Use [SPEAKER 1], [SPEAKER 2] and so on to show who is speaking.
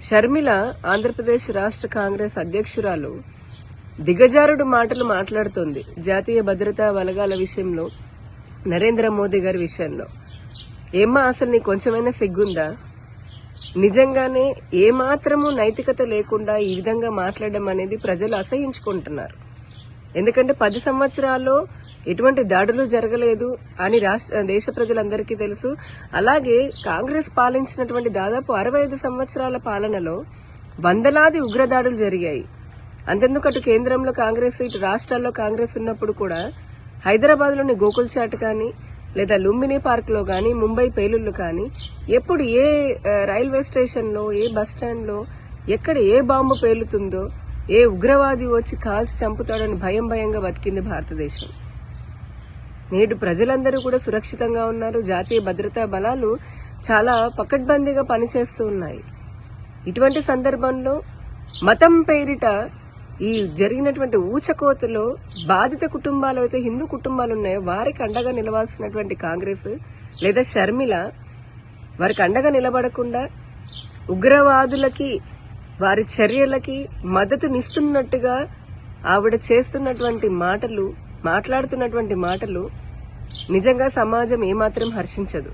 [SPEAKER 1] షర్మిల ఆంధ్రప్రదేశ్ రాష్ట్ర కాంగ్రెస్ అధ్యక్షురాలు దిగజారుడు మాటలు మాట్లాడుతోంది జాతీయ భద్రతా బలగాల విషయంలో, నరేంద్ర మోదీ గారి విషయంలో. ఏమ్మా అసలు నీకు కొంచెమైనా సిగ్గుందా? నిజంగానే ఏమాత్రము నైతికత లేకుండా ఈ విధంగా మాట్లాడడం అనేది ప్రజలు అసహించుకుంటున్నారు. ఎందుకంటే 10 సంవత్సరాల్లో ఎటువంటి దాడులు జరగలేదు అని దేశ ప్రజలందరికీ తెలుసు. అలాగే కాంగ్రెస్ పాలించినటువంటి దాదాపు 65 సంవత్సరాల పాలనలో వందలాది ఉగ్రదాడులు జరిగాయి. అంతెందుకు అటు కేంద్రంలో కాంగ్రెస్, ఇటు రాష్ట్రాల్లో కాంగ్రెస్ ఉన్నప్పుడు కూడా హైదరాబాద్లోని గోకుల్చాట్ కానీ, లేదా లుంబిని పార్క్ లో కానీ, ముంబై పేలుళ్లు కానీ, ఎప్పుడు ఏ రైల్వే స్టేషన్లో, ఏ బస్ స్టాండ్లో ఎక్కడ ఏ బాంబు పేలుతుందో, ఏ ఉగ్రవాది వచ్చి కాల్చి చంపుతాడని భయంగా బతికింది భారతదేశం. నేడు ప్రజలందరూ కూడా సురక్షితంగా ఉన్నారు. జాతీయ భద్రతా బలాలు చాలా పకడ్బందీగా పనిచేస్తూ ఉన్నాయి. ఇటువంటి సందర్భంలో మతం పేరిట ఈ జరిగినటువంటి ఊచకోతలో బాధిత కుటుంబాలు అయితే హిందూ కుటుంబాలు ఉన్నాయో వారికి అండగా నిలవాల్సినటువంటి కాంగ్రెస్ లేదా షర్మిల వారికి అండగా నిలబడకుండా ఉగ్రవాదులకి, వారి చర్యలకి మద్దతునిస్తున్నట్టుగా ఆవిడ చేస్తున్నటువంటి మాటలు, మాట్లాడుతున్నటువంటి మాటలు నిజంగా సమాజం ఏమాత్రం హర్షించదు.